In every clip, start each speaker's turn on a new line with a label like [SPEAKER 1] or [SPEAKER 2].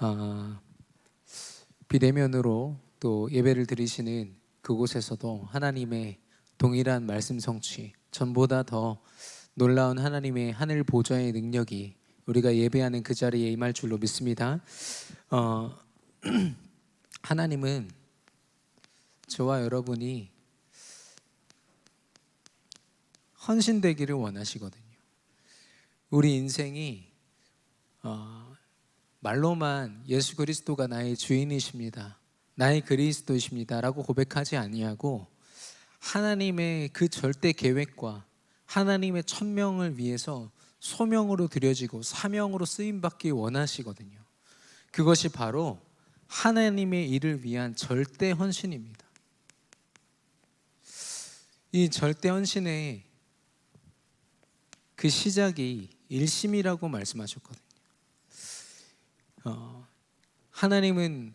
[SPEAKER 1] 아, 비대면으로 또 예배를 드리시는 그곳에서도 하나님의 동일한 말씀 성취, 전보다 더 놀라운 하나님의 하늘 보좌의 능력이 우리가 예배하는 그 자리에 임할 줄로 믿습니다. 어, 하나님은 저와 여러분이 헌신되기를 원하시거든요. 우리 인생이 말로만 예수 그리스도가 나의 주인이십니다, 나의 그리스도이십니다 라고 고백하지 아니하고 하나님의 그 절대 계획과 하나님의 천명을 위해서 소명으로 드려지고 사명으로 쓰임받기 원하시거든요. 그것이 바로 하나님의 일을 위한 절대 헌신입니다. 이 절대 헌신의 그 시작이 일심이라고 말씀하셨거든요. 하나님은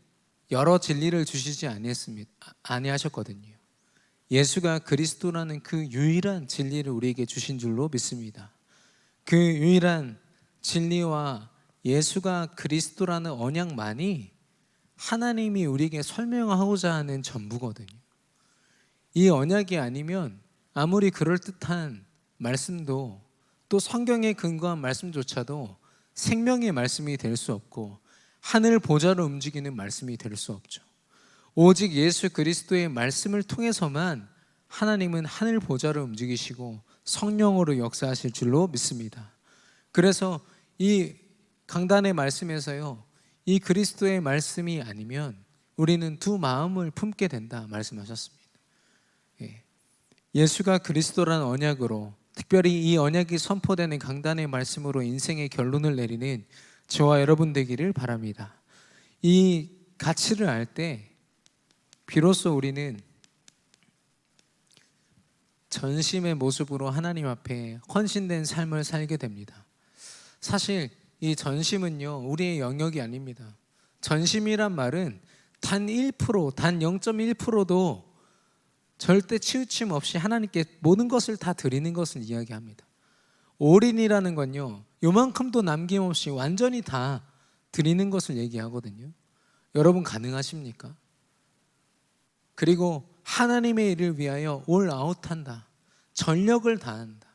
[SPEAKER 1] 여러 진리를 주시지 아니하셨거든요. 예수가 그리스도라는 그 유일한 진리를 우리에게 주신 줄로 믿습니다. 그 유일한 진리와 예수가 그리스도라는 언약만이 하나님이 우리에게 설명하고자 하는 전부거든요. 이 언약이 아니면 아무리 그럴듯한 말씀도, 또 성경에 근거한 말씀조차도 생명의 말씀이 될 수 없고 하늘 보좌로 움직이는 말씀이 될 수 없죠. 오직 예수 그리스도의 말씀을 통해서만 하나님은 하늘 보좌를 움직이시고 성령으로 역사하실 줄로 믿습니다. 그래서 이 강단의 말씀에서요, 이 그리스도의 말씀이 아니면 우리는 두 마음을 품게 된다 말씀하셨습니다. 예수가 그리스도라는 언약으로, 특별히 이 언약이 선포되는 강단의 말씀으로 인생의 결론을 내리는 저와 여러분 되기를 바랍니다. 이 가치를 알 때 비로소 우리는 전심의 모습으로 하나님 앞에 헌신된 삶을 살게 됩니다. 사실 이 전심은요, 우리의 영역이 아닙니다. 전심이란 말은 단 1%, 단 0.1%도 절대 치우침 없이 하나님께 모든 것을 다 드리는 것을 이야기합니다. 올인이라는 건요, 요만큼도 남김없이 완전히 다 드리는 것을 얘기하거든요. 여러분 가능하십니까? 그리고 하나님의 일을 위하여 올 아웃한다, 전력을 다한다.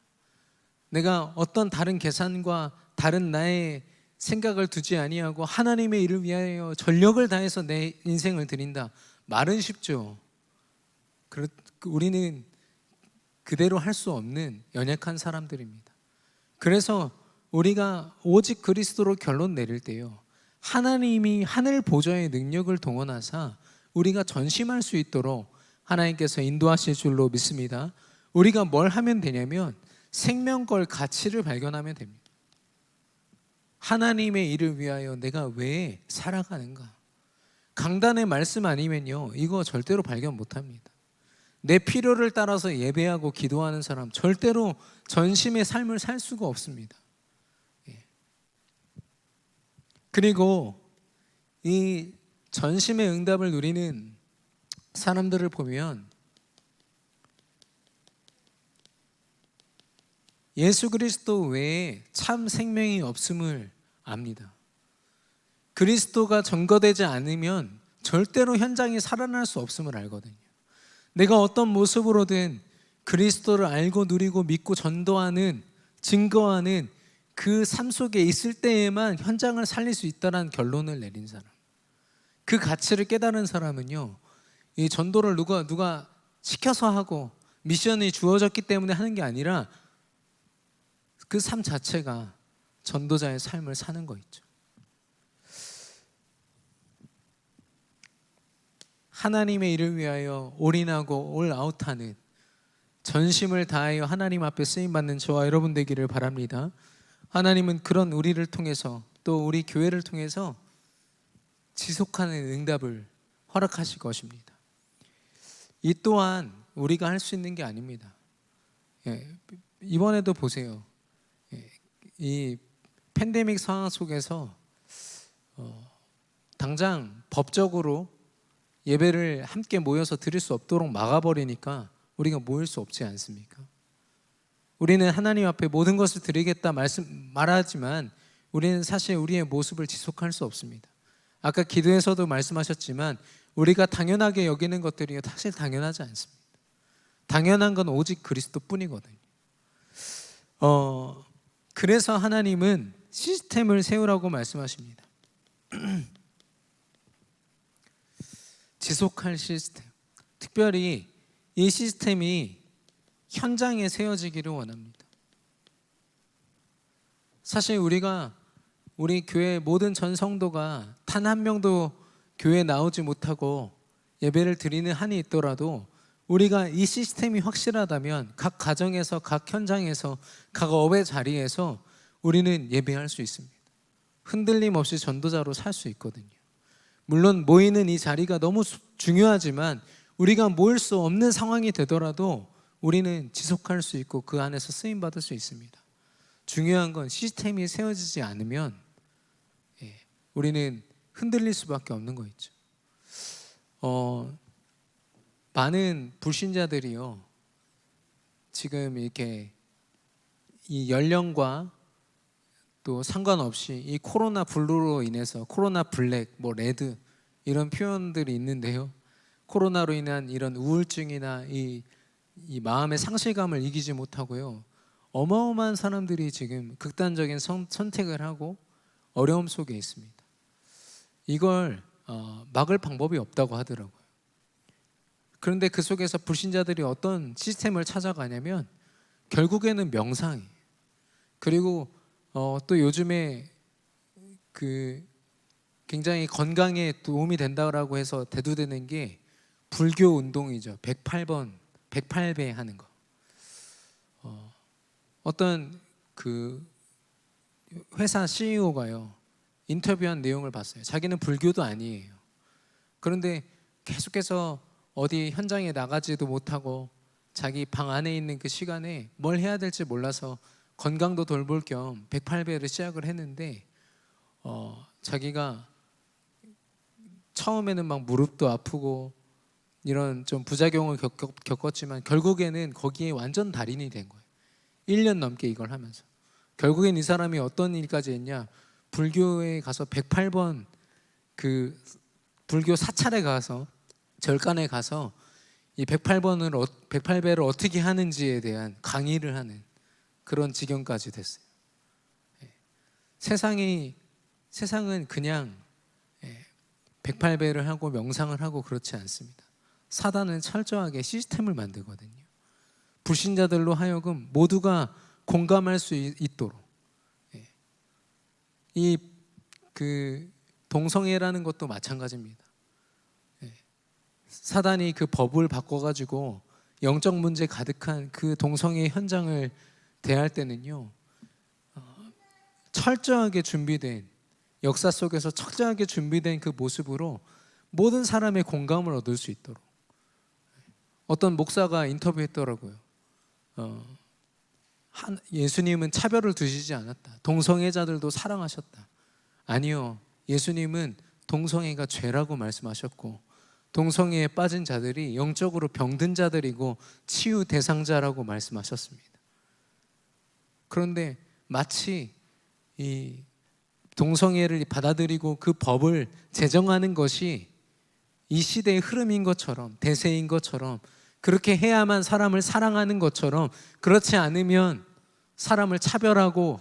[SPEAKER 1] 내가 어떤 다른 계산과 다른 나의 생각을 두지 아니하고 하나님의 일을 위하여 전력을 다해서 내 인생을 드린다. 말은 쉽죠. 우리는 그대로 할 수 없는 연약한 사람들입니다. 그래서 우리가 오직 그리스도로 결론 내릴 때요, 하나님이 하늘 보좌의 능력을 동원하사 우리가 전심할 수 있도록 하나님께서 인도하실 줄로 믿습니다. 우리가 뭘 하면 되냐면 생명걸 가치를 발견하면 됩니다. 하나님의 일을 위하여 내가 왜 살아가는가? 강단의 말씀 아니면요, 이거 절대로 발견 못합니다. 내 필요를 따라서 예배하고 기도하는 사람 절대로 전심의 삶을 살 수가 없습니다. 그리고 이 전심의 응답을 누리는 사람들을 보면 예수 그리스도 외에 참 생명이 없음을 압니다. 그리스도가 전거되지 않으면 절대로 현장에 살아날 수 없음을 알거든요. 내가 어떤 모습으로든 그리스도를 알고 누리고 믿고 전도하는, 증거하는 그 삶 속에 있을 때에만 현장을 살릴 수 있다는 결론을 내린 사람, 그 가치를 깨달은 사람은요, 이 전도를 누가 시켜서 하고 미션이 주어졌기 때문에 하는 게 아니라 그 삶 자체가 전도자의 삶을 사는 거 있죠. 하나님의 일을 위하여 올인하고 올아웃하는, 전심을 다하여 하나님 앞에 쓰임받는 저와 여러분 되기를 바랍니다. 하나님은 그런 우리를 통해서, 또 우리 교회를 통해서 지속하는 응답을 허락하실 것입니다. 이 또한 우리가 할 수 있는 게 아닙니다. 이번에도 보세요. 이 팬데믹 상황 속에서 당장 법적으로 예배를 함께 모여서 드릴 수 없도록 막아버리니까 우리가 모일 수 없지 않습니까? 우리는 하나님 앞에 모든 것을 드리겠다 말하지만 우리는 사실 우리의 모습을 지속할 수 없습니다. 아까 기도에서도 말씀하셨지만 우리가 당연하게 여기는 것들이 사실 당연하지 않습니다. 당연한 건 오직 그리스도뿐이거든요. 그래서 하나님은 시스템을 세우라고 말씀하십니다. 지속할 시스템. 특별히 이 시스템이 현장에 세워지기를 원합니다. 사실 우리 교회 모든 전 성도가 단 한 명도 교회에 나오지 못하고 예배를 드리는 한이 있더라도 우리가 이 시스템이 확실하다면 각 가정에서, 각 현장에서, 각 업의 자리에서 우리는 예배할 수 있습니다. 흔들림 없이 전도자로 살 수 있거든요. 물론 모이는 이 자리가 너무 중요하지만 우리가 모일 수 없는 상황이 되더라도 우리는 지속할 수 있고 그 안에서 쓰임받을 수 있습니다. 중요한 건 시스템이 세워지지 않으면 우리는 흔들릴 수밖에 없는 거 있죠. 많은 불신자들이요, 지금 이렇게 이 연령과 또 상관없이 이 코로나 블루로 인해서 코로나 블랙, 뭐 레드 이런 표현들이 있는데요, 코로나로 인한 이런 우울증이나 이 마음의 상실감을 이기지 못하고요, 어마어마한 사람들이 지금 극단적인 선택을 하고 어려움 속에 있습니다. 이걸 막을 방법이 없다고 하더라고요. 그런데 그 속에서 불신자들이 어떤 시스템을 찾아가냐면 결국에는 명상이에요. 그리고 또 요즘에 그 굉장히 건강에 도움이 된다고 해서 대두되는 게 불교 운동이죠. 108배 하는 거. 어떤 그 회사 CEO가요, 인터뷰한 내용을 봤어요. 자기는 불교도 아니에요. 그런데 계속해서 어디 현장에 나가지도 못하고 자기 방 안에 있는 그 시간에 뭘 해야 될지 몰라서 건강도 돌볼 겸 108배를 시작을 했는데 자기가 처음에는 막 무릎도 아프고 이런 좀 부작용을 겪었지만 결국에는 거기에 완전 달인이 된 거예요. 1년 넘게 이걸 하면서. 결국엔 이 사람이 어떤 일까지 했냐, 불교에 가서 108번 그 불교 사찰에 가서, 절간에 가서 이 108배를 어떻게 하는지에 대한 강의를 하는 그런 지경까지 됐어요. 세상은 그냥 108배를 하고 명상을 하고 그렇지 않습니다. 사단은 철저하게 시스템을 만들거든요. 불신자들로 하여금 모두가 공감할 수 있도록 이 그 동성애라는 것도 마찬가지입니다. 사단이 그 법을 바꿔가지고 영적 문제 가득한 그 동성애 현장을 대할 때는요, 철저하게 준비된, 역사 속에서 철저하게 준비된 그 모습으로 모든 사람의 공감을 얻을 수 있도록. 어떤 목사가 인터뷰했더라고요. 예수님은 차별을 두시지 않았다. 동성애자들도 사랑하셨다. 아니요, 예수님은 동성애가 죄라고 말씀하셨고 동성애에 빠진 자들이 영적으로 병든 자들이고 치유 대상자라고 말씀하셨습니다. 그런데 마치 이 동성애를 받아들이고 그 법을 제정하는 것이 이 시대의 흐름인 것처럼, 대세인 것처럼, 그렇게 해야만 사람을 사랑하는 것처럼, 그렇지 않으면 사람을 차별하고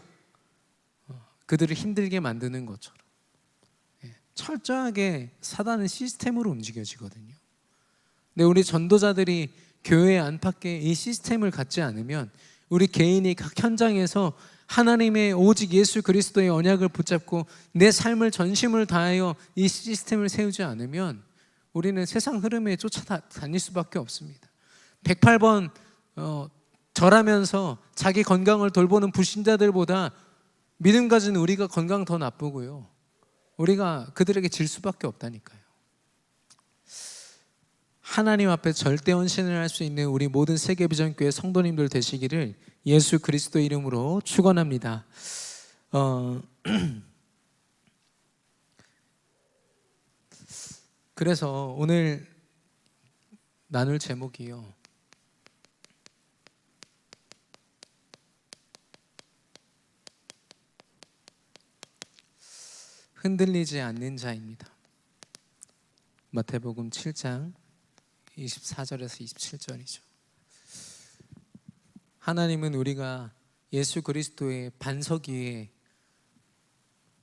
[SPEAKER 1] 그들을 힘들게 만드는 것처럼 철저하게 사단은 시스템으로 움직여지거든요. 근데 우리 전도자들이 교회 안팎에 이 시스템을 갖지 않으면, 우리 개인이 각 현장에서 하나님의 오직 예수 그리스도의 언약을 붙잡고 내 삶을 전심을 다하여 이 시스템을 세우지 않으면 우리는 세상 흐름에 쫓아다닐 수밖에 없습니다. 108번 절하면서 자기 건강을 돌보는 불신자들보다 믿음 가진 우리가 건강 더 나쁘고요, 우리가 그들에게 질 수밖에 없다니까요. 하나님 앞에 절대 헌신을 할 수 있는 우리 모든 세계비전교회 성도님들 되시기를 예수 그리스도 이름으로 축원합니다. 그래서 오늘 나눌 제목이요, 흔들리지 않는 자입니다. 마태복음 7장 24절에서 27절이죠. 하나님은 우리가 예수 그리스도의 반석 위에,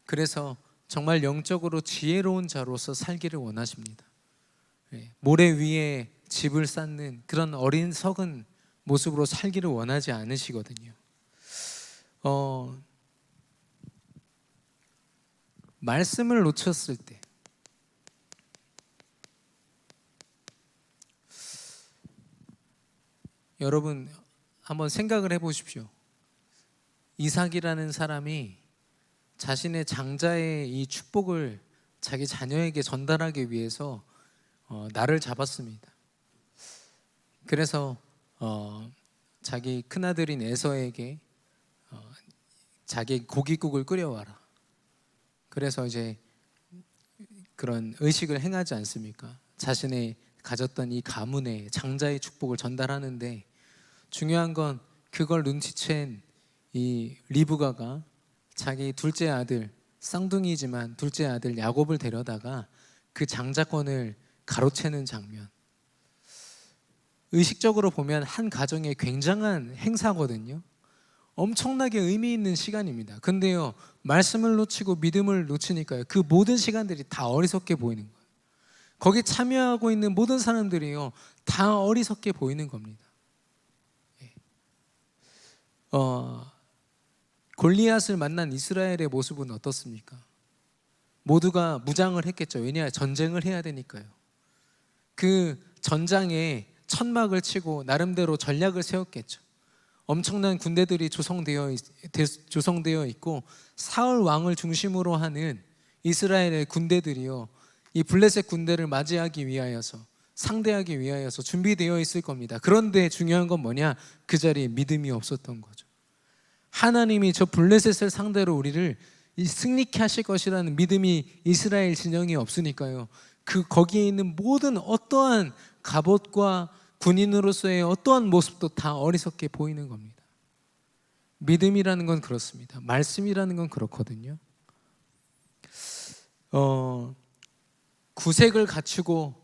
[SPEAKER 1] 그래서 정말 영적으로 지혜로운 자로서 살기를 원하십니다. 모래 위에 집을 쌓는 그런 어린 석은 모습으로 살기를 원하지 않으시거든요. 말씀을 놓쳤을 때, 여러분 한번 생각을 해보십시오. 이삭이라는 사람이 자신의 장자의 이 축복을 자기 자녀에게 전달하기 위해서 날을 잡았습니다. 그래서 자기 큰아들인 에서에게 자기 고깃국을 끓여와라. 그래서 이제 그런 의식을 행하지 않습니까? 자신의 가졌던 이 가문의 장자의 축복을 전달하는데, 중요한 건 그걸 눈치챈 이 리브가가 자기 둘째 아들, 쌍둥이지만 둘째 아들 야곱을 데려다가 그 장자권을 가로채는 장면, 의식적으로 보면 한 가정의 굉장한 행사거든요. 엄청나게 의미 있는 시간입니다. 근데요, 말씀을 놓치고 믿음을 놓치니까요, 그 모든 시간들이 다 어리석게 보이는 거예요. 거기 참여하고 있는 모든 사람들이요, 다 어리석게 보이는 겁니다. 골리앗을 만난 이스라엘의 모습은 어떻습니까? 모두가 무장을 했겠죠. 왜냐, 전쟁을 해야 되니까요. 그 전장에 천막을 치고 나름대로 전략을 세웠겠죠. 엄청난 군대들이 조성되어 있고, 사울 왕을 중심으로 하는 이스라엘의 군대들이요, 이 블레셋 군대를 맞이하기 위하여서, 상대하기 위하여서 준비되어 있을 겁니다. 그런데 중요한 건 뭐냐? 그 자리에 믿음이 없었던 거죠. 하나님이 저 블레셋을 상대로 우리를 승리케 하실 것이라는 믿음이 이스라엘 진영이 없으니까요, 거기에 있는 모든 어떠한 갑옷과 군인으로서의 어떠한 모습도 다 어리석게 보이는 겁니다. 믿음이라는 건 그렇습니다. 말씀이라는 건 그렇거든요. 구색을 갖추고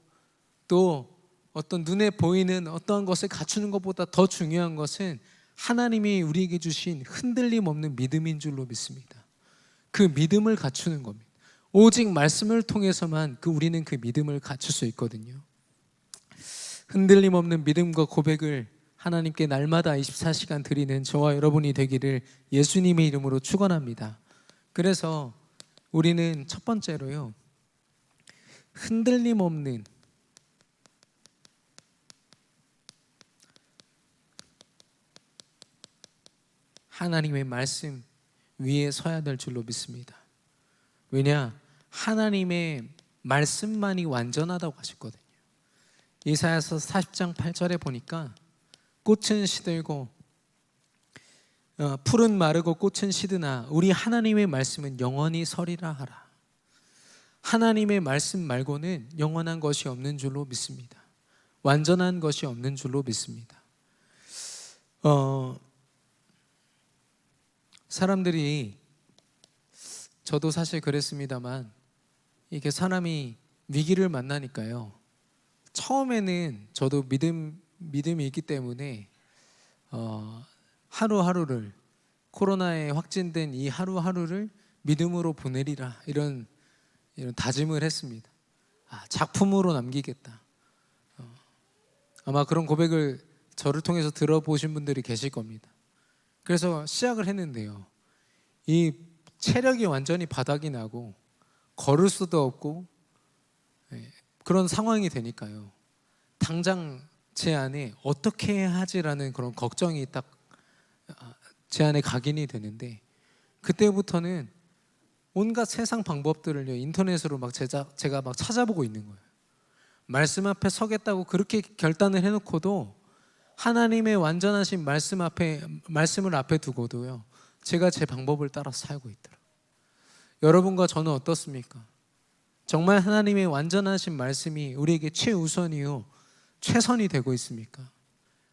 [SPEAKER 1] 또 어떤 눈에 보이는 어떠한 것을 갖추는 것보다 더 중요한 것은 하나님이 우리에게 주신 흔들림 없는 믿음인 줄로 믿습니다. 그 믿음을 갖추는 겁니다. 오직 말씀을 통해서만 우리는 그 믿음을 갖출 수 있거든요. 흔들림 없는 믿음과 고백을 하나님께 날마다 24시간 드리는 저와 여러분이 되기를 예수님의 이름으로 축원합니다. 그래서 우리는 첫 번째로요, 흔들림 없는 하나님의 말씀 위에 서야 될 줄로 믿습니다. 왜냐, 하나님의 말씀만이 완전하다고 하셨거든요. 이사야서 40장 8절에 보니까 꽃은 시들고 풀은 마르고 꽃은 시드나 우리 하나님의 말씀은 영원히 서리라 하라. 하나님의 말씀 말고는 영원한 것이 없는 줄로 믿습니다. 완전한 것이 없는 줄로 믿습니다. 사람들이, 저도 사실 그랬습니다만, 이게 사람이 위기를 만나니까요, 처음에는 저도 믿음이 있기 때문에 하루하루를, 코로나에 확진된 이 하루하루를 믿음으로 보내리라, 이런 다짐을 했습니다. 작품으로 남기겠다. 아마 그런 고백을 저를 통해서 들어보신 분들이 계실 겁니다. 그래서 시작을 했는데요, 이 체력이 완전히 바닥이 나고 걸을 수도 없고 그런 상황이 되니까요, 당장 제 안에 어떻게 해야 하지라는 그런 걱정이 딱 제 안에 각인이 되는데, 그때부터는 온갖 세상 방법들을 인터넷으로 제가 막 찾아보고 있는 거예요. 말씀 앞에 서겠다고 그렇게 결단을 해놓고도 하나님의 완전하신 말씀을 앞에 두고도요, 제가 제 방법을 따라서 살고 있더라고요. 여러분과 저는 어떻습니까? 정말 하나님의 완전하신 말씀이 우리에게 최우선이요, 최선이 되고 있습니까?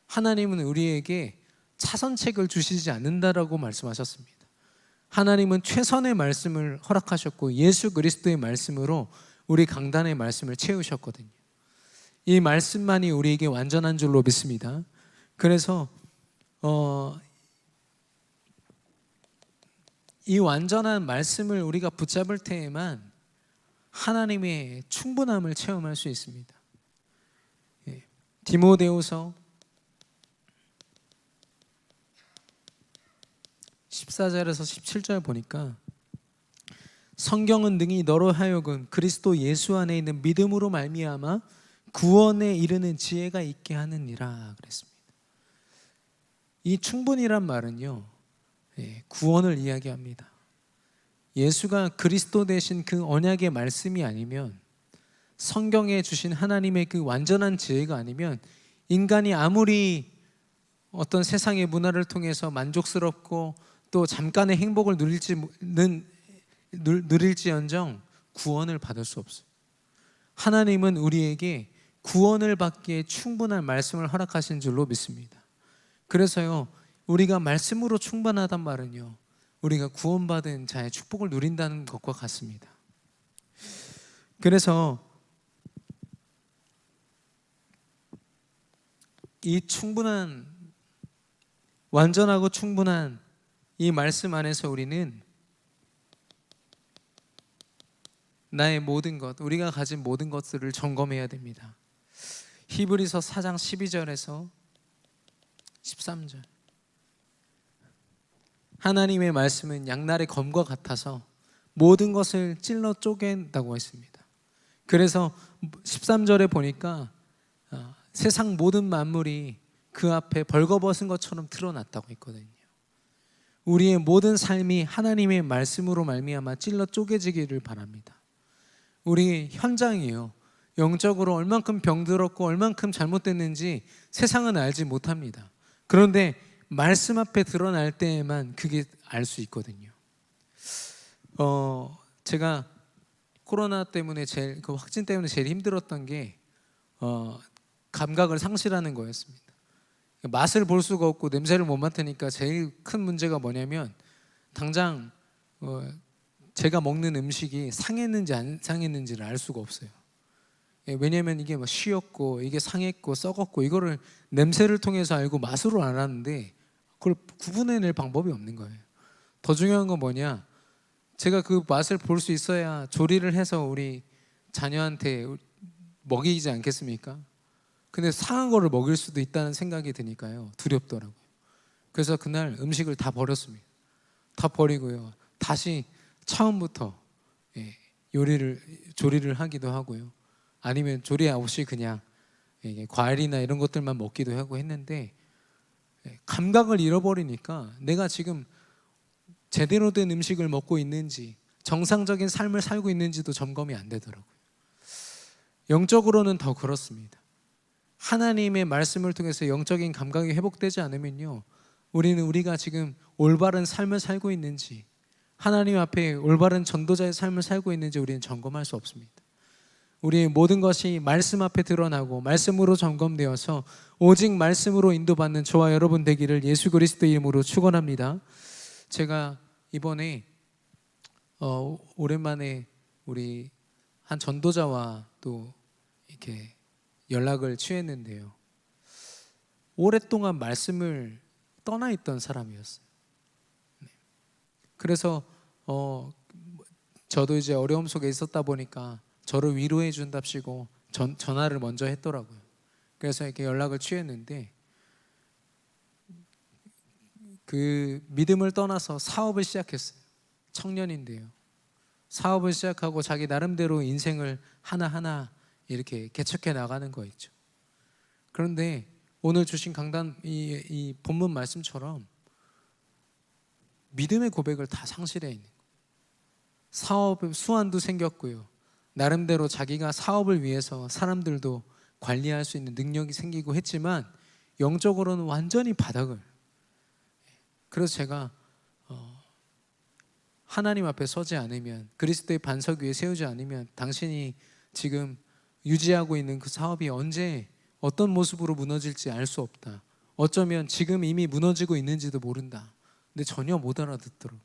[SPEAKER 1] 하나님은 우리에게 차선책을 주시지 않는다라고 말씀하셨습니다. 하나님은 최선의 말씀을 허락하셨고, 예수 그리스도의 말씀으로 우리 강단의 말씀을 채우셨거든요. 이 말씀만이 우리에게 완전한 줄로 믿습니다. 그래서 이 완전한 말씀을 우리가 붙잡을 때에만 하나님의 충분함을 체험할 수 있습니다. 디모데후서 14절에서 17절 보니까 성경은 능히 너로 하여금 그리스도 예수 안에 있는 믿음으로 말미암아 구원에 이르는 지혜가 있게 하느니라 그랬습니다. 이 충분이란 말은요, 구원을 이야기합니다. 예수가 그리스도 되신 그 언약의 말씀이 아니면, 성경에 주신 하나님의 그 완전한 지혜가 아니면, 인간이 아무리 어떤 세상의 문화를 통해서 만족스럽고 또 잠깐의 행복을 누릴지언정 구원을 받을 수 없어요. 하나님은 우리에게 구원을 받기에 충분한 말씀을 허락하신 줄로 믿습니다. 그래서요, 우리가 말씀으로 충분하단 말은요, 우리가 구원받은 자의 축복을 누린다는 것과 같습니다. 그래서 이 충분한, 완전하고 충분한 이 말씀 안에서 우리는 나의 모든 것, 우리가 가진 모든 것들을 점검해야 됩니다. 히브리서 4장 12절에서 13절, 하나님의 말씀은 양날의 검과 같아서 모든 것을 찔러 쪼갠다고 했습니다. 그래서 13절에 보니까 세상 모든 만물이 그 앞에 벌거벗은 것처럼 드러났다고 했거든요. 우리의 모든 삶이 하나님의 말씀으로 말미암아 찔러 쪼개지기를 바랍니다. 우리 현장이에요. 영적으로 얼만큼 병들었고 얼만큼 잘못됐는지 세상은 알지 못합니다. 그런데 말씀 앞에 드러날 때에만 그게 알 수 있거든요. 제가 코로나 때문에 그 확진 때문에 제일 힘들었던 게 감각을 상실하는 거였습니다. 맛을 볼 수가 없고 냄새를 못 맡으니까 제일 큰 문제가 뭐냐면, 당장 제가 먹는 음식이 상했는지 안 상했는지를 알 수가 없어요. 왜냐하면 이게 쉬었고 이게 상했고 썩었고 이거를 냄새를 통해서 알고 맛으로 알았는데 그걸 구분해낼 방법이 없는 거예요. 더 중요한 건 뭐냐, 제가 그 맛을 볼 수 있어야 조리를 해서 우리 자녀한테 먹이지 않겠습니까? 근데 상한 거를 먹일 수도 있다는 생각이 드니까요, 두렵더라고요. 그래서 그날 음식을 다 버렸습니다. 다 버리고요, 다시 처음부터 조리를 하기도 하고요, 아니면 조리 없이 그냥 과일이나 이런 것들만 먹기도 하고 했는데, 감각을 잃어버리니까 내가 지금 제대로 된 음식을 먹고 있는지, 정상적인 삶을 살고 있는지도 점검이 안 되더라고요. 영적으로는 더 그렇습니다. 하나님의 말씀을 통해서 영적인 감각이 회복되지 않으면요, 우리가 지금 올바른 삶을 살고 있는지, 하나님 앞에 올바른 전도자의 삶을 살고 있는지 우리는 점검할 수 없습니다. 우리의 모든 것이 말씀 앞에 드러나고 말씀으로 점검되어서 오직 말씀으로 인도받는 저와 여러분 되기를 예수 그리스도의 이름으로 축원합니다. 제가 이번에 오랜만에 우리 한 전도자와 또 이렇게 연락을 취했는데요, 오랫동안 말씀을 떠나 있던 사람이었어요. 그래서 저도 이제 어려움 속에 있었다 보니까 저를 위로해 준답시고 전화를 먼저 했더라고요. 그래서 이렇게 연락을 취했는데, 그 믿음을 떠나서 사업을 시작했어요. 청년인데요, 사업을 시작하고 자기 나름대로 인생을 하나하나 이렇게 개척해 나가는 거 있죠. 그런데 오늘 주신 강단 이 본문 말씀처럼 믿음의 고백을 다 상실해 있는 거예요. 사업 수완도 생겼고요, 나름대로 자기가 사업을 위해서 사람들도 관리할 수 있는 능력이 생기고 했지만 영적으로는 완전히 바닥을. 그래서 제가 하나님 앞에 서지 않으면, 그리스도의 반석 위에 세우지 않으면 당신이 지금 유지하고 있는 그 사업이 언제 어떤 모습으로 무너질지 알 수 없다. 어쩌면 지금 이미 무너지고 있는지도 모른다. 근데 전혀 못 알아듣더라고요.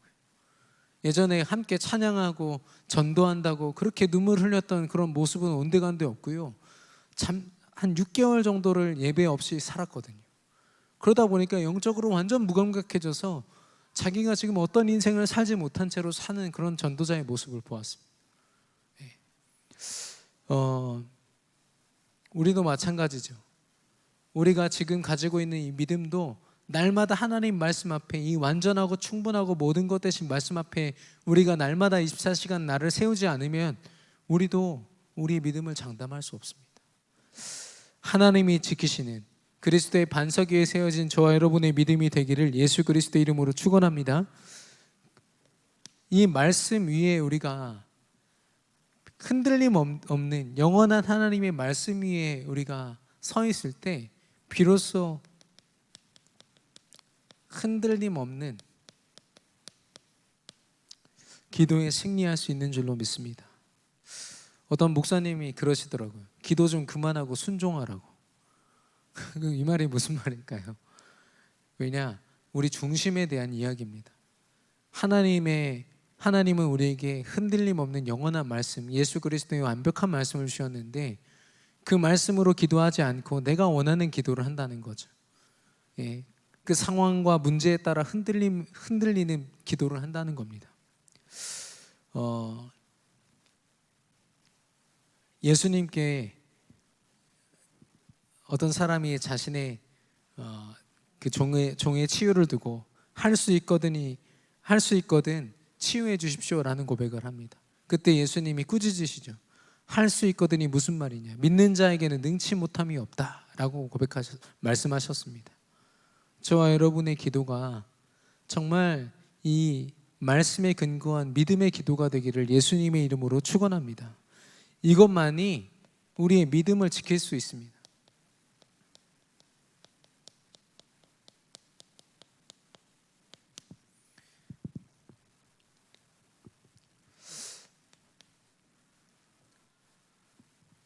[SPEAKER 1] 예전에 함께 찬양하고 전도한다고 그렇게 눈물 흘렸던 그런 모습은 온데간데 없고요. 한 6개월 정도를 예배 없이 살았거든요. 그러다 보니까 영적으로 완전 무감각해져서 자기가 지금 어떤 인생을 살지 못한 채로 사는 그런 전도자의 모습을 보았습니다. 우리도 마찬가지죠. 우리가 지금 가지고 있는 이 믿음도 날마다 하나님 말씀 앞에, 이 완전하고 충분하고 모든 것 대신 말씀 앞에 우리가 날마다 24시간 나를 세우지 않으면 우리도 우리 믿음을 장담할 수 없습니다. 하나님이 지키시는 그리스도의 반석 위에 세워진 저와 여러분의 믿음이 되기를 예수 그리스도의 이름으로 축원합니다. 이 말씀 위에 우리가 흔들림 없는 영원한 하나님의 말씀 위에 우리가 서 있을 때 비로소 흔들림 없는 기도에 승리할 수 있는 줄로 믿습니다. 어떤 목사님이 그러시더라고요. 기도 좀 그만하고 순종하라고. 이 말이 무슨 말일까요? 왜냐? 우리 중심에 대한 이야기입니다. 하나님은 우리에게 흔들림 없는 영원한 말씀, 예수 그리스도의 완벽한 말씀을 주셨는데 그 말씀으로 기도하지 않고 내가 원하는 기도를 한다는 거죠. 그 상황과 문제에 따라 흔들리는 기도를 한다는 겁니다. 예수님께 어떤 사람이 자신의 그 종의 치유를 두고 할 수 있거든 치유해 주십시오라는 고백을 합니다. 그때 예수님이 꾸짖으시죠. 할 수 있거든이 무슨 말이냐? 믿는 자에게는 능치 못함이 없다라고 말씀하셨습니다. 저와 여러분의 기도가 정말 이 말씀에 근거한 믿음의 기도가 되기를 예수님의 이름으로 축원합니다. 이것만이 우리의 믿음을 지킬 수 있습니다.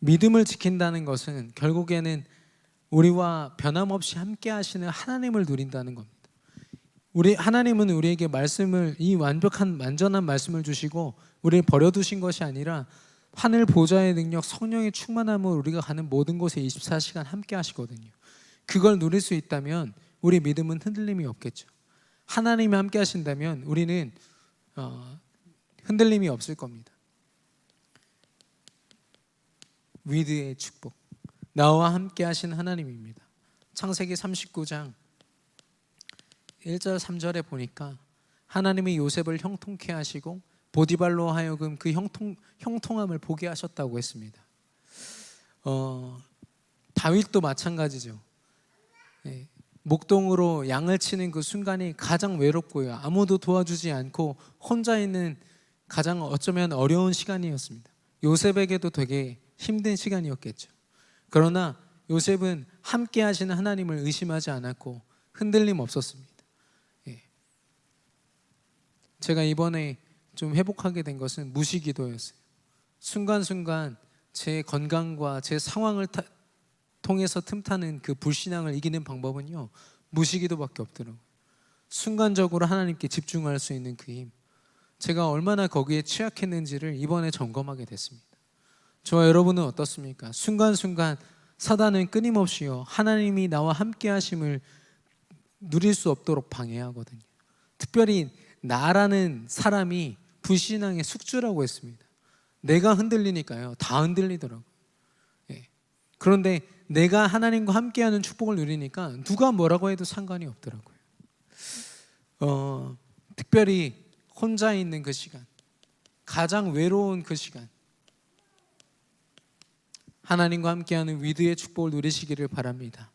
[SPEAKER 1] 믿음을 지킨다는 것은 결국에는 우리와 변함없이 함께 하시는 하나님을 누린다는 겁니다. 하나님은 우리에게 이 완전한 말씀을 주시고 우리를 버려두신 것이 아니라 하늘 보좌의 능력, 성령의 충만함으로 우리가 가는 모든 곳에 24시간 함께 하시거든요. 그걸 누릴 수 있다면 우리 믿음은 흔들림이 없겠죠. 하나님이 함께 하신다면 우리는 흔들림이 없을 겁니다. 위드의 축복, 나와 함께 하신 하나님입니다. 창세기 39장 1절 3절에 보니까 하나님이 요셉을 형통케 하시고 보디발로 하여금 그 형통함을 보게 하셨다고 했습니다. 다윗도 마찬가지죠. 목동으로 양을 치는 그 순간이 가장 외롭고요, 아무도 도와주지 않고 혼자 있는 가장 어쩌면 어려운 시간이었습니다. 요셉에게도 되게 힘든 시간이었겠죠. 그러나 요셉은 함께 하시는 하나님을 의심하지 않았고 흔들림 없었습니다. 제가 이번에 좀 회복하게 된 것은 무시기도였어요. 순간순간 제 건강과 제 상황을 통해서 틈타는 그 불신앙을 이기는 방법은요, 무시기도밖에 없더라고요. 순간적으로 하나님께 집중할 수 있는 그 힘, 제가 얼마나 거기에 취약했는지를 이번에 점검하게 됐습니다. 저와 여러분은 어떻습니까? 순간순간 사단은 끊임없이요, 하나님이 나와 함께 하심을 누릴 수 없도록 방해하거든요. 특별히 나라는 사람이 불신앙의 숙주라고 했습니다. 내가 흔들리니까요, 다 흔들리더라고요. 그런데 내가 하나님과 함께하는 축복을 누리니까 누가 뭐라고 해도 상관이 없더라고요. 특별히 혼자 있는 그 시간, 가장 외로운 그 시간, 하나님과 함께하는 위드의 축복을 누리시기를 바랍니다.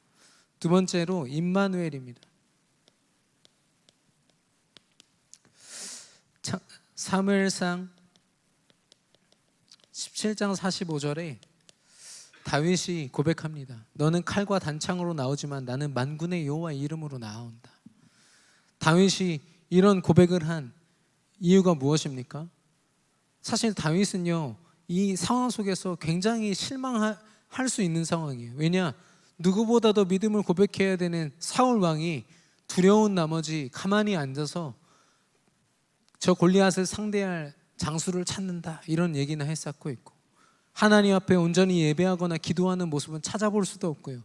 [SPEAKER 1] 두 번째로 임마누엘입니다. 사무엘상 17장 45절에 다윗이 고백합니다. 너는 칼과 단창으로 나오지만 나는 만군의 여호와의 이름으로 나아온다. 다윗이 이런 고백을 한 이유가 무엇입니까? 사실 다윗은요, 이 상황 속에서 굉장히 실망할 수 있는 상황이에요. 왜냐? 누구보다도 믿음을 고백해야 되는 사울 왕이 두려운 나머지 가만히 앉아서 저 골리앗을 상대할 장수를 찾는다 이런 얘기는 했었고 있고, 하나님 앞에 온전히 예배하거나 기도하는 모습은 찾아볼 수도 없고요.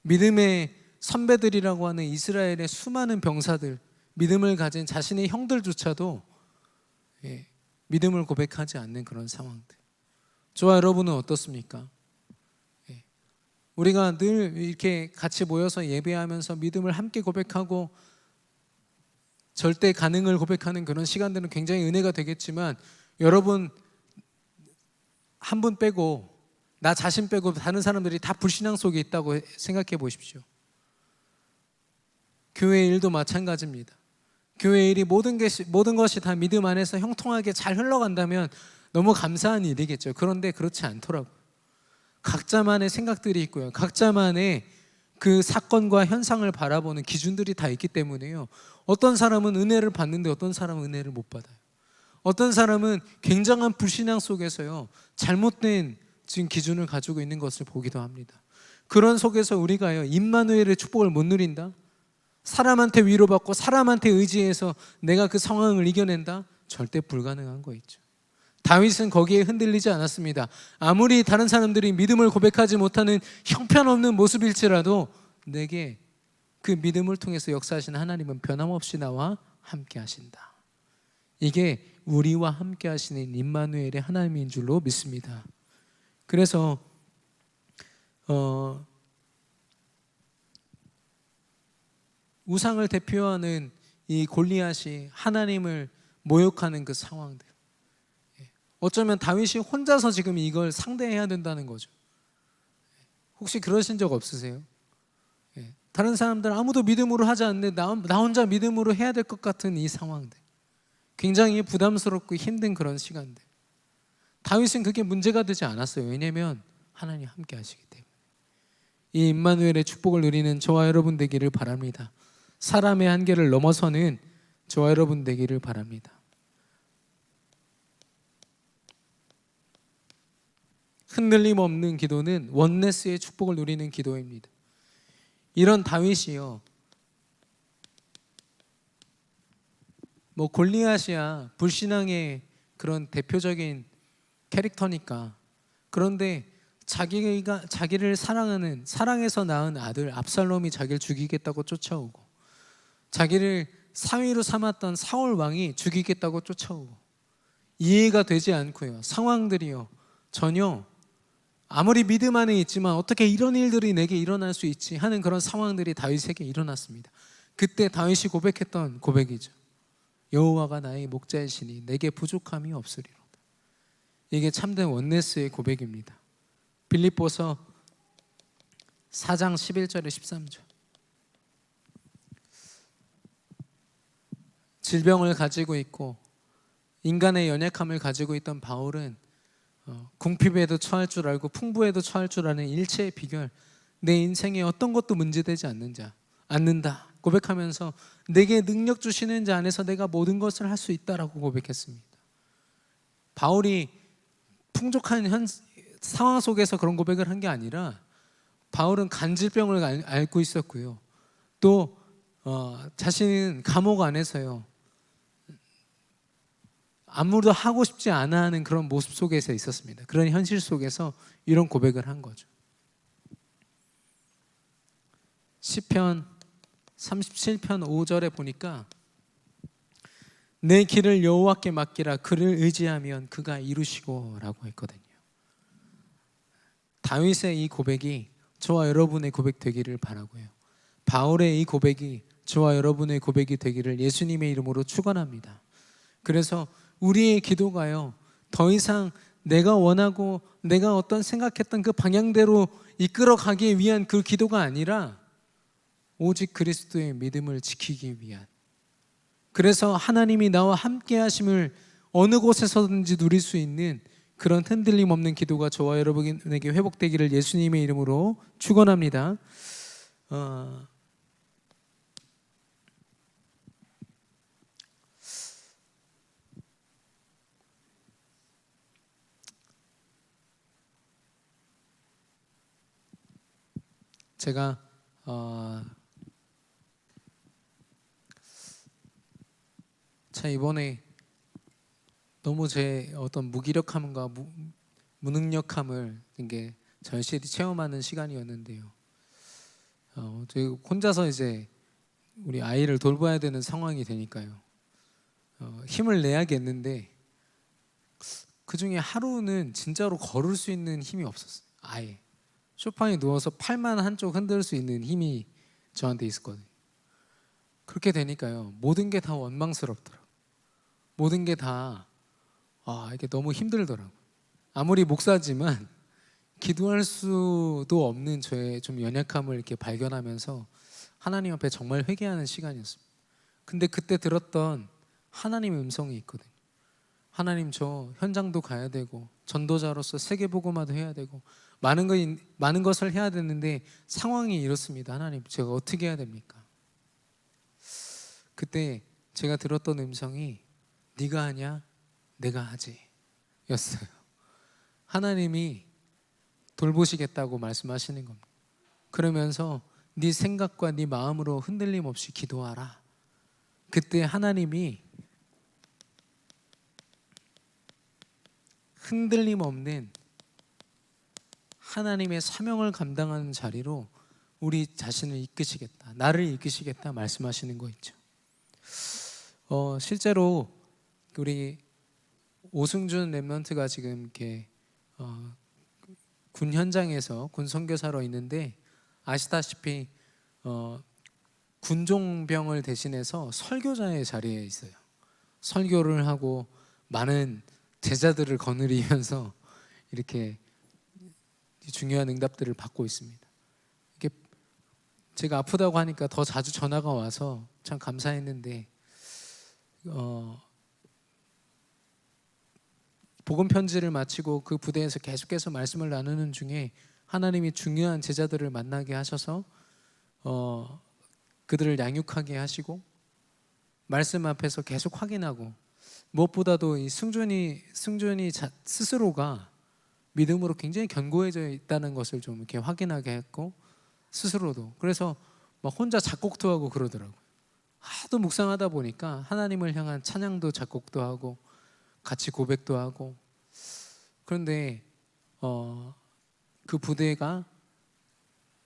[SPEAKER 1] 믿음의 선배들이라고 하는 이스라엘의 수많은 병사들, 믿음을 가진 자신의 형들조차도 믿음을 고백하지 않는 그런 상황들. 저와 여러분은 어떻습니까? 우리가 늘 이렇게 같이 모여서 예배하면서 믿음을 함께 고백하고 절대 가능을 고백하는 그런 시간들은 굉장히 은혜가 되겠지만, 여러분 한 분 빼고, 나 자신 빼고 다른 사람들이 다 불신앙 속에 있다고 생각해 보십시오. 교회 일도 마찬가지입니다. 교회 일이 모든 것이 다 믿음 안에서 형통하게 잘 흘러간다면 너무 감사한 일이겠죠. 그런데 그렇지 않더라고요. 각자만의 생각들이 있고요. 각자만의 그 사건과 현상을 바라보는 기준들이 다 있기 때문에요. 어떤 사람은 은혜를 받는데 어떤 사람은 은혜를 못 받아요. 어떤 사람은 굉장한 불신앙 속에서요, 잘못된 지금 기준을 가지고 있는 것을 보기도 합니다. 그런 속에서 우리가요, 임마누엘의 축복을 못 누린다? 사람한테 위로받고 사람한테 의지해서 내가 그 상황을 이겨낸다? 절대 불가능한 거 있죠. 다윗은 거기에 흔들리지 않았습니다. 아무리 다른 사람들이 믿음을 고백하지 못하는 형편없는 모습일지라도 내게 그 믿음을 통해서 역사하신 하나님은 변함없이 나와 함께 하신다. 이게 우리와 함께 하시는 임마누엘의 하나님인 줄로 믿습니다. 그래서 우상을 대표하는 이 골리앗이 하나님을 모욕하는 그 상황들, 어쩌면 다윗이 혼자서 지금 이걸 상대해야 된다는 거죠. 혹시 그러신 적 없으세요? 다른 사람들 아무도 믿음으로 하지 않는데 나 혼자 믿음으로 해야 될 것 같은 이 상황들, 굉장히 부담스럽고 힘든 그런 시간들. 다윗은 그게 문제가 되지 않았어요. 왜냐하면 하나님 함께 하시기 때문에. 이 임마누엘의 축복을 누리는 저와 여러분 되기를 바랍니다. 사람의 한계를 넘어서는 저와 여러분 되기를 바랍니다. 흔들림 없는 기도는 원네스의 축복을 누리는 기도입니다. 이런 다윗이요, 뭐 골리앗이야 불신앙의 그런 대표적인 캐릭터니까. 그런데 자기를 사랑해서 낳은 아들 압살롬이 자기를 죽이겠다고 쫓아오고, 자기를 사위로 삼았던 사울 왕이 죽이겠다고 쫓아오고, 이해가 되지 않고요, 상황들이요 전혀 아무리 믿음 안에 있지만 어떻게 이런 일들이 내게 일어날 수 있지 하는 그런 상황들이 다윗에게 일어났습니다. 그때 다윗이 고백했던 고백이죠. 여호와가 나의 목자이시니 내게 부족함이 없으리로다. 이게 참된 원네스의 고백입니다. 빌립보서 4장 11절에 13절. 질병을 가지고 있고 인간의 연약함을 가지고 있던 바울은 궁핍에도 처할 줄 알고 풍부에도 처할 줄 아는 일체의 비결, 내 인생에 어떤 것도 문제되지 않는다 고백하면서 내게 능력 주시는 자 안에서 내가 모든 것을 할 수 있다라고 고백했습니다. 바울이 풍족한 상황 속에서 그런 고백을 한 게 아니라, 바울은 간질병을 앓고 있었고요, 또 자신은 감옥 안에서요 아무도 하고 싶지 않아 하는 그런 모습 속에서 있었습니다. 그런 현실 속에서 이런 고백을 한 거죠. 시편 37편 5절에 보니까 내 길을 여호와께 맡기라, 그를 의지하면 그가 이루시고 라고 했거든요. 다윗의 이 고백이 저와 여러분의 고백 되기를 바라고요, 바울의 이 고백이 저와 여러분의 고백이 되기를 예수님의 이름으로 축원합니다. 그래서 우리의 기도가요, 더 이상 내가 원하고 내가 어떤 생각했던 그 방향대로 이끌어가기 위한 그 기도가 아니라 오직 그리스도의 믿음을 지키기 위한, 그래서 하나님이 나와 함께 하심을 어느 곳에서든지 누릴 수 있는 그런 흔들림 없는 기도가 저와 여러분에게 회복되기를 예수님의 이름으로 축원합니다. 제가 이번에 너무 제 어떤 무기력함과 무능력함을 이게 절실히 체험하는 시간이었는데요. 저희 혼자서 이제 우리 아이를 돌봐야 되는 상황이 되니까요. 힘을 내야겠는데 그 중에 하루는 진짜로 걸을 수 있는 힘이 없었어요. 아예 소파에 누워서 팔만 한쪽 흔들 수 있는 힘이 저한테 있었거든요. 그렇게 되니까요, 모든 게 다 원망스럽더라고요. 모든 게 다 이게 너무 힘들더라고요. 아무리 목사지만 기도할 수도 없는 저의 좀 연약함을 이렇게 발견하면서 하나님 앞에 정말 회개하는 시간이었습니다. 근데 그때 들었던 하나님의 음성이 있거든요. 하나님, 저 현장도 가야 되고 전도자로서 세계복음화도 해야 되고 많은 것을 해야 되는데 상황이 이렇습니다. 하나님, 제가 어떻게 해야 됩니까? 그때 제가 들었던 음성이 네가 하냐 내가 하지 였어요. 하나님이 돌보시겠다고 말씀하시는 겁니다. 그러면서 네 생각과 네 마음으로 흔들림 없이 기도하라. 그때 하나님이 흔들림 없는 하나님의 사명을 감당하는 자리로 우리 자신을 이끄시겠다, 나를 이끄시겠다 말씀하시는 거 있죠. 실제로 우리 오승준 랩런트가 지금 이렇게 군 현장에서 군 선교사로 있는데, 아시다시피 군종병을 대신해서 설교자의 자리에 있어요. 설교를 하고 많은 제자들을 거느리면서 이렇게 중요한 응답들을 받고 있습니다. 이게 제가 아프다고 하니까 더 자주 전화가 와서 참 감사했는데, 복음 편지를 마치고 그 부대에서 계속해서 말씀을 나누는 중에 하나님이 중요한 제자들을 만나게 하셔서 그들을 양육하게 하시고 말씀 앞에서 계속 확인하고, 무엇보다도 이 승준이 스스로가 믿음으로 굉장히 견고해져 있다는 것을 좀 이렇게 확인하게 했고, 스스로도 그래서 막 혼자 작곡도 하고 그러더라고요. 하도 묵상하다 보니까 하나님을 향한 찬양도 작곡도 하고 같이 고백도 하고. 그런데 그 부대가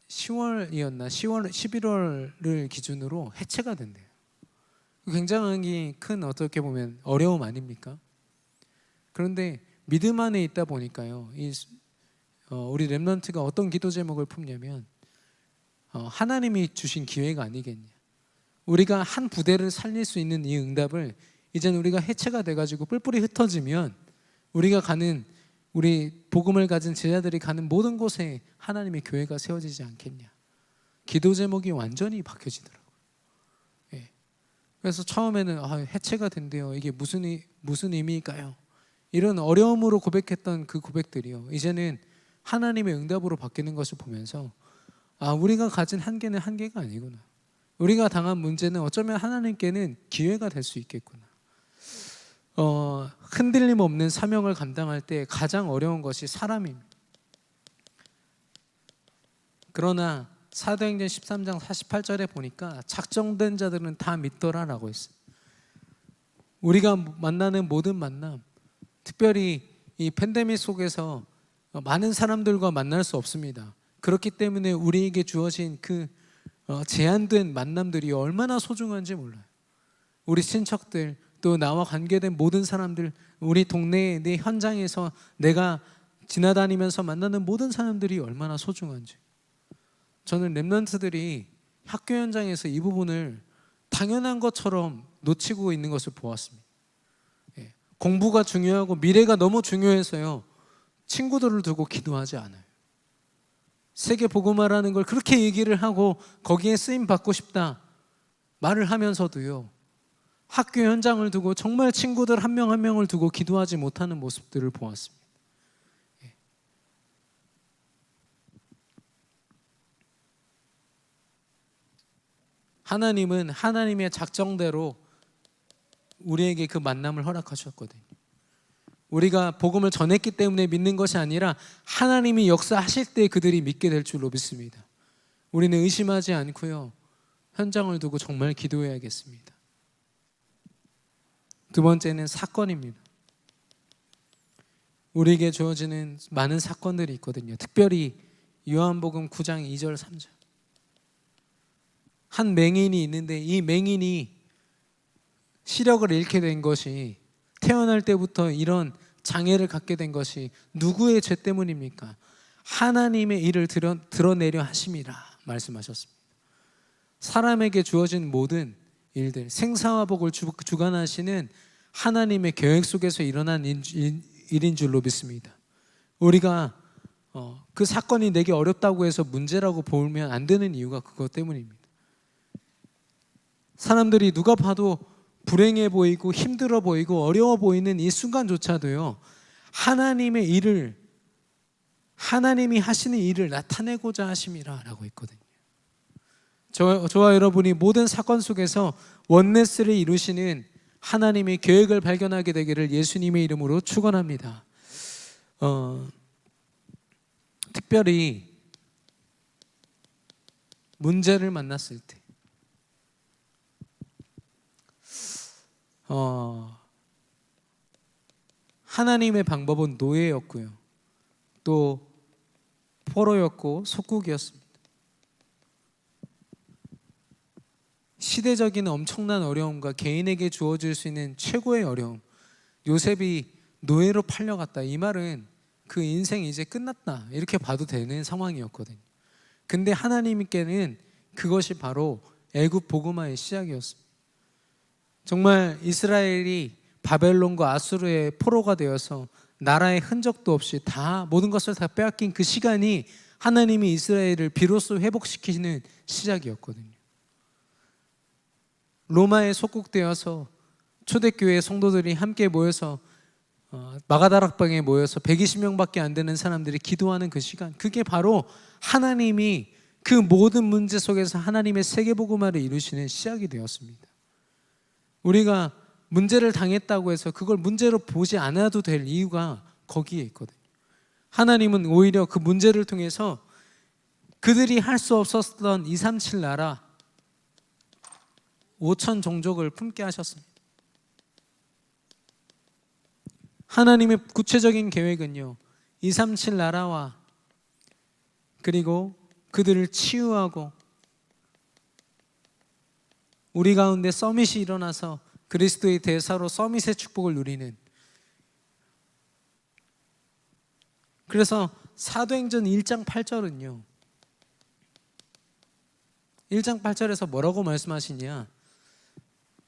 [SPEAKER 1] 11월을 기준으로 해체가 된대요. 굉장히 큰 어떻게 보면 어려움 아닙니까? 그런데 믿음 안에 있다 보니까요, 우리 랩런트가 어떤 기도 제목을 품냐면 하나님이 주신 기회가 아니겠냐. 우리가 한 부대를 살릴 수 있는 이 응답을 이제는 우리가 해체가 돼가지고 뿔뿔이 흩어지면 우리 복음을 가진 제자들이 가는 모든 곳에 하나님의 교회가 세워지지 않겠냐. 기도 제목이 완전히 바뀌어지더라고요. 그래서 처음에는 해체가 된대요. 이게 무슨 의미일까요? 이런 어려움으로 고백했던 그 고백들이요, 이제는 하나님의 응답으로 바뀌는 것을 보면서 우리가 가진 한계는 한계가 아니구나. 우리가 당한 문제는 어쩌면 하나님께는 기회가 될 수 있겠구나. 흔들림 없는 사명을 감당할 때 가장 어려운 것이 사람입니다. 그러나 사도행전 13장 48절에 보니까 작정된 자들은 다 믿더라라고 했어요. 우리가 만나는 모든 만남, 특별히 이 팬데믹 속에서 많은 사람들과 만날 수 없습니다. 그렇기 때문에 우리에게 주어진 그 제한된 만남들이 얼마나 소중한지 몰라요. 우리 친척들, 또 나와 관계된 모든 사람들, 우리 동네의 내 현장에서 내가 지나다니면서 만나는 모든 사람들이 얼마나 소중한지. 저는 랩런트들이 학교 현장에서 이 부분을 당연한 것처럼 놓치고 있는 것을 보았습니다. 공부가 중요하고 미래가 너무 중요해서요, 친구들을 두고 기도하지 않아요. 세계 복음화라는 걸 그렇게 얘기를 하고 거기에 쓰임 받고 싶다 말을 하면서도요, 학교 현장을 두고 정말 친구들 한 명 한 명을 두고 기도하지 못하는 모습들을 보았습니다. 하나님은 하나님의 작정대로 우리에게 그 만남을 허락하셨거든요. 우리가 복음을 전했기 때문에 믿는 것이 아니라 하나님이 역사하실 때 그들이 믿게 될 줄로 믿습니다. 우리는 의심하지 않고요, 현장을 두고 정말 기도해야겠습니다. 두 번째는 사건입니다. 우리에게 주어지는 많은 사건들이 있거든요. 특별히 요한복음 9장 2절 3절. 한 맹인이 있는데 이 맹인이 시력을 잃게 된 것이, 태어날 때부터 이런 장애를 갖게 된 것이 누구의 죄 때문입니까? 하나님의 일을 드러내려 하심이라 말씀하셨습니다. 사람에게 주어진 모든 일들, 생사와 복을 주관하시는 하나님의 계획 속에서 일어난 일인 줄로 믿습니다. 우리가 그 사건이 내게 어렵다고 해서 문제라고 보면 안 되는 이유가 그것 때문입니다. 사람들이 누가 봐도 불행해 보이고 힘들어 보이고 어려워 보이는 이 순간조차도요, 하나님이 하시는 일을 나타내고자 하심이라 라고 있거든요. 저와 여러분이 모든 사건 속에서 원네스를 이루시는 하나님의 계획을 발견하게 되기를 예수님의 이름으로 축원합니다. 특별히 문제를 만났을 때 하나님의 방법은 노예였고요, 또 포로였고 속국이었습니다. 시대적인 엄청난 어려움과 개인에게 주어질 수 있는 최고의 어려움, 요셉이 노예로 팔려갔다, 이 말은 그 인생이 이제 끝났다 이렇게 봐도 되는 상황이었거든요. 근데 하나님께는 그것이 바로 애굽 복음화의 시작이었습니다. 정말 이스라엘이 바벨론과 아수르의 포로가 되어서 나라의 흔적도 없이 다 모든 것을 다 빼앗긴 그 시간이 하나님이 이스라엘을 비로소 회복시키는 시작이었거든요. 로마에 속국되어서 초대교회 성도들이 함께 모여서 마가다락방에 모여서 120명밖에 안 되는 사람들이 기도하는 그 시간, 그게 바로 하나님이 그 모든 문제 속에서 하나님의 세계복음화를 이루시는 시작이 되었습니다. 우리가 문제를 당했다고 해서 그걸 문제로 보지 않아도 될 이유가 거기에 있거든요. 하나님은 오히려 그 문제를 통해서 그들이 할 수 없었던 237 나라 5천 종족을 품게 하셨습니다. 하나님의 구체적인 계획은요, 237 나라와 그리고 그들을 치유하고 우리 가운데 서밋이 일어나서 그리스도의 대사로 서밋의 축복을 누리는, 그래서 사도행전 1장 8절은요 1장 8절에서 뭐라고 말씀하시냐,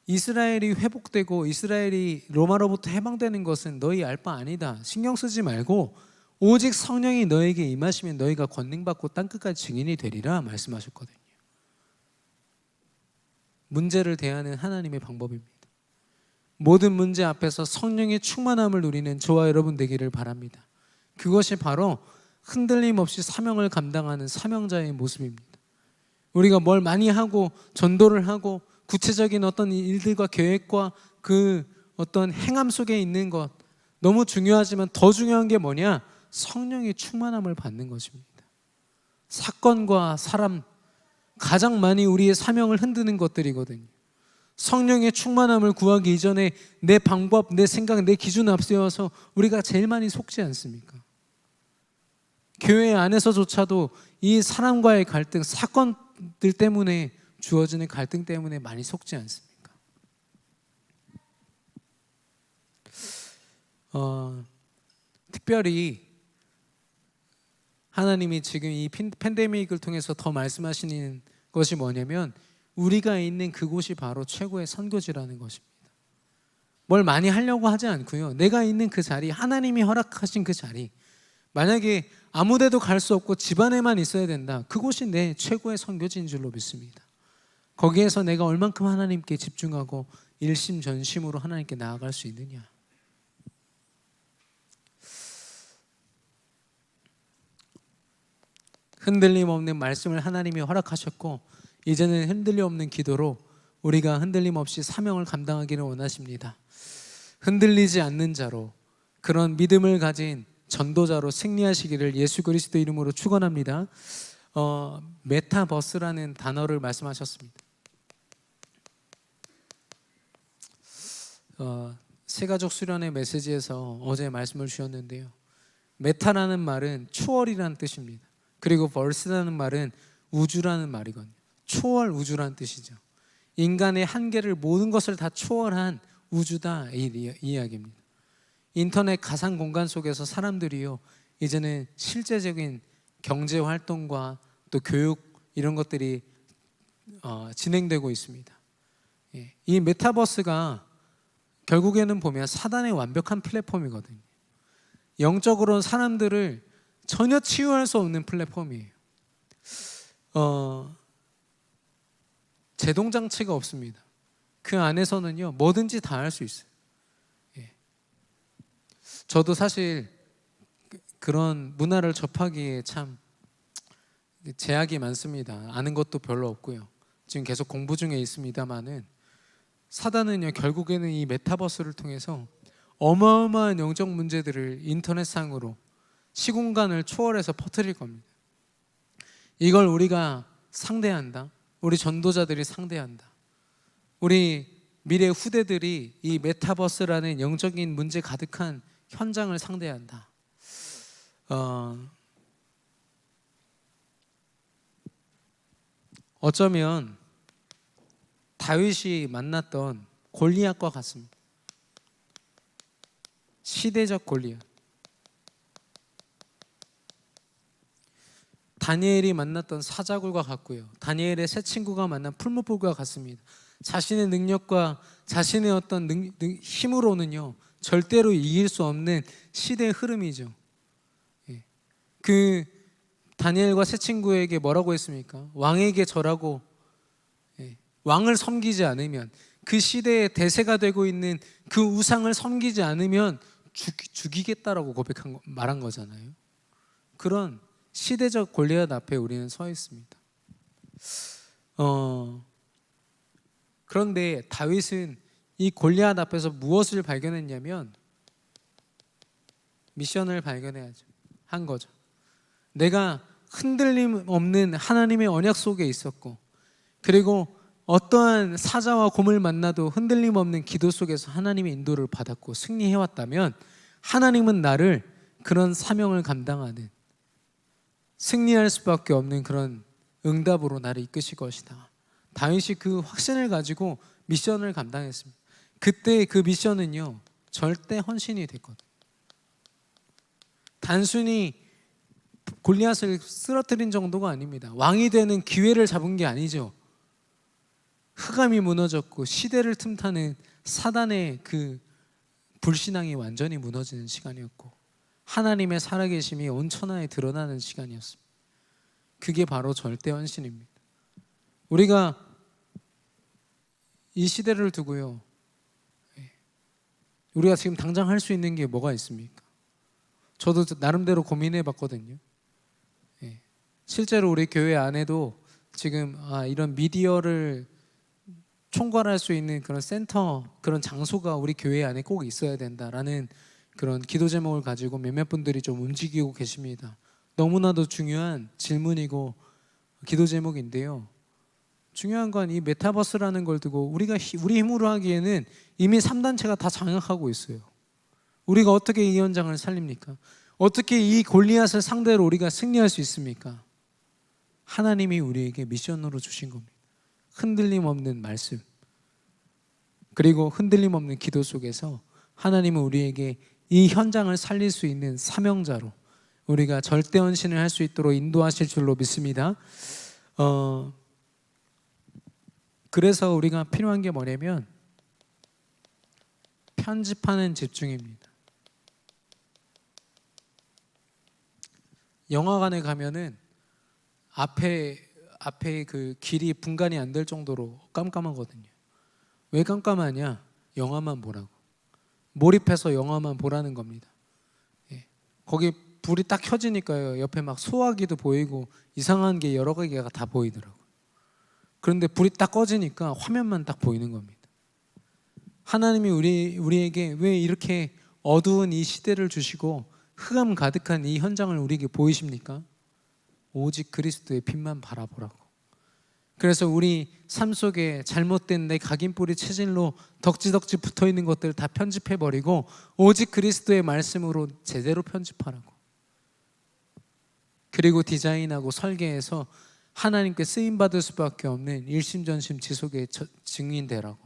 [SPEAKER 1] 이스라엘이 회복되고 이스라엘이 로마로부터 해방되는 것은 너희 알 바 아니다, 신경 쓰지 말고 오직 성령이 너에게 임하시면 너희가 권능받고 땅끝까지 증인이 되리라 말씀하셨거든요. 문제를 대하는 하나님의 방법입니다. 모든 문제 앞에서 성령의 충만함을 누리는 저와 여러분 되기를 바랍니다. 그것이 바로 흔들림 없이 사명을 감당하는 사명자의 모습입니다. 우리가 뭘 많이 하고 전도를 하고 구체적인 어떤 일들과 계획과 그 어떤 행함 속에 있는 것 너무 중요하지만 더 중요한 게 뭐냐? 성령의 충만함을 받는 것입니다. 사건과 사람, 가장 많이 우리의 사명을 흔드는 것들이거든요. 성령의 충만함을 구하기 이전에 내 방법, 내 생각, 내 기준 앞세워서 우리가 제일 많이 속지 않습니까? 교회 안에서조차도 이 사람과의 갈등, 사건들 때문에 주어지는 갈등 때문에 많이 속지 않습니까? 특별히 하나님이 지금 이 팬데믹을 통해서 더 말씀하시는 것이 뭐냐면, 우리가 있는 그곳이 바로 최고의 선교지라는 것입니다. 뭘 많이 하려고 하지 않고요, 내가 있는 그 자리, 하나님이 허락하신 그 자리, 만약에 아무 데도 갈 수 없고 집안에만 있어야 된다, 그곳이 내 최고의 선교지인 줄로 믿습니다. 거기에서 내가 얼만큼 하나님께 집중하고 일심전심으로 하나님께 나아갈 수 있느냐. 흔들림 없는 말씀을 하나님이 허락하셨고, 이제는 흔들림 없는 기도로 우리가 흔들림 없이 사명을 감당하기를 원하십니다. 흔들리지 않는 자로, 그런 믿음을 가진 전도자로 승리하시기를 예수 그리스도 이름으로 축원합니다. 메타버스라는 단어를 말씀하셨습니다. 새가족 수련회 메시지에서 어제 말씀을 주셨는데요. 메타라는 말은 초월이라는 뜻입니다. 그리고 벌스라는 말은 우주라는 말이거든요. 초월 우주라는 뜻이죠. 인간의 한계를 모든 것을 다 초월한 우주다, 이 이야기입니다. 인터넷 가상 공간 속에서 사람들이요, 이제는 실제적인 경제 활동과 또 교육 이런 것들이 진행되고 있습니다. 이 메타버스가 결국에는 보면 사단의 완벽한 플랫폼이거든요. 영적으로는 사람들을 전혀 치유할 수 없는 플랫폼이에요. 제동장치가 없습니다. 그 안에서는요, 뭐든지 다 할 수 있어요. 저도 사실 그런 문화를 접하기에 참 제약이 많습니다. 아는 것도 별로 없고요. 지금 계속 공부 중에 있습니다만은, 사단은요, 결국에는 이 메타버스를 통해서 어마어마한 영적 문제들을 인터넷상으로 시공간을 초월해서 퍼뜨릴 겁니다. 이걸 우리가 상대한다. 우리 전도자들이 상대한다. 우리 미래 후대들이 이 메타버스라는 영적인 문제 가득한 현장을 상대한다. 어쩌면 다윗이 만났던 골리앗과 같습니다. 시대적 골리앗. 다니엘이 만났던 사자굴과 같고요. 다니엘의 새 친구가 만난 풀무불과 같습니다. 자신의 능력과 자신의 어떤 힘으로는요, 절대로 이길 수 없는 시대의 흐름이죠. 그 다니엘과 새 친구에게 뭐라고 했습니까? 왕에게 절하고 왕을 섬기지 않으면, 그 시대의 대세가 되고 있는 그 우상을 섬기지 않으면 죽이겠다라고 말한 거잖아요. 그런 시대적 골리앗 앞에 우리는 서 있습니다. 그런데 다윗은 이 골리앗 앞에서 무엇을 발견했냐면 미션을 발견해야죠. 한 거죠. 내가 흔들림 없는 하나님의 언약 속에 있었고, 그리고 어떠한 사자와 곰을 만나도 흔들림 없는 기도 속에서 하나님의 인도를 받았고 승리해왔다면, 하나님은 나를 그런 사명을 감당하는, 승리할 수밖에 없는 그런 응답으로 나를 이끄실 것이다. 다윗이 그 확신을 가지고 미션을 감당했습니다. 그때 그 미션은요, 절대 헌신이 됐거든요. 단순히 골리앗을 쓰러뜨린 정도가 아닙니다. 왕이 되는 기회를 잡은 게 아니죠. 흑암이 무너졌고 시대를 틈타는 사단의 그 불신앙이 완전히 무너지는 시간이었고, 하나님의 살아계심이 온 천하에 드러나는 시간이었습니다. 그게 바로 절대 헌신입니다. 우리가 이 시대를 두고요, 우리가 지금 당장 할 수 있는 게 뭐가 있습니까? 저도 나름대로 고민해 봤거든요. 실제로 우리 교회 안에도 지금 이런 미디어를 총괄할 수 있는 그런 센터, 그런 장소가 우리 교회 안에 꼭 있어야 된다라는 그런 기도 제목을 가지고 몇몇 분들이 좀 움직이고 계십니다. 너무나도 중요한 질문이고 기도 제목인데요, 중요한 건 이 메타버스라는 걸 두고 우리가 우리 힘으로 하기에는 이미 3단체가 다 장악하고 있어요. 우리가 어떻게 이 현장을 살립니까? 어떻게 이 골리앗을 상대로 우리가 승리할 수 있습니까? 하나님이 우리에게 미션으로 주신 겁니다. 흔들림 없는 말씀, 그리고 흔들림 없는 기도 속에서 하나님은 우리에게 이 현장을 살릴 수 있는 사명자로 우리가 절대 헌신을 할 수 있도록 인도하실 줄로 믿습니다. 그래서 우리가 필요한 게 뭐냐면 편집하는 집중입니다. 영화관에 가면은 앞에 그 길이 분간이 안 될 정도로 깜깜하거든요. 왜 깜깜하냐? 영화만 보라고. 몰입해서 영화만 보라는 겁니다. 거기 불이 딱 켜지니까요, 옆에 막 소화기도 보이고 이상한 게 여러 개가 다 보이더라고요. 그런데 불이 딱 꺼지니까 화면만 딱 보이는 겁니다. 하나님이 우리에게 왜 이렇게 어두운 이 시대를 주시고 흑암 가득한 이 현장을 우리에게 보이십니까? 오직 그리스도의 빛만 바라보라고. 그래서 우리 삶 속에 잘못된 내 각인뿌리 체질로 덕지덕지 붙어있는 것들 다 편집해버리고 오직 그리스도의 말씀으로 제대로 편집하라고. 그리고 디자인하고 설계해서 하나님께 쓰임받을 수밖에 없는 일심전심 지속의 증인되라고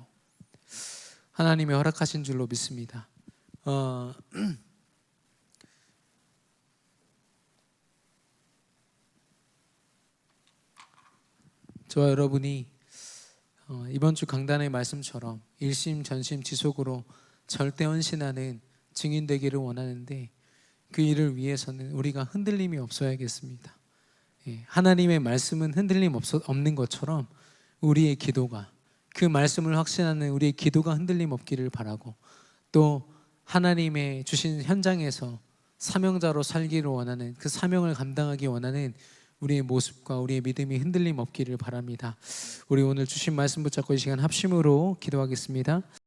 [SPEAKER 1] 하나님이 허락하신 줄로 믿습니다. 저와 여러분이 이번 주 강단의 말씀처럼 일심전심 지속으로 절대 헌신하는 증인 되기를 원하는데 그 일을 위해서는 우리가 흔들림이 없어야겠습니다. 하나님의 말씀은 흔들림 없는 것처럼 우리의 기도가, 그 말씀을 확신하는 우리의 기도가 흔들림 없기를 바라고, 또 하나님의 주신 현장에서 사명자로 살기를 원하는, 그 사명을 감당하기 원하는 우리의 모습과 우리의 믿음이 흔들림 없기를 바랍니다. 우리 오늘 주신 말씀 붙잡고 이 시간 합심으로 기도하겠습니다.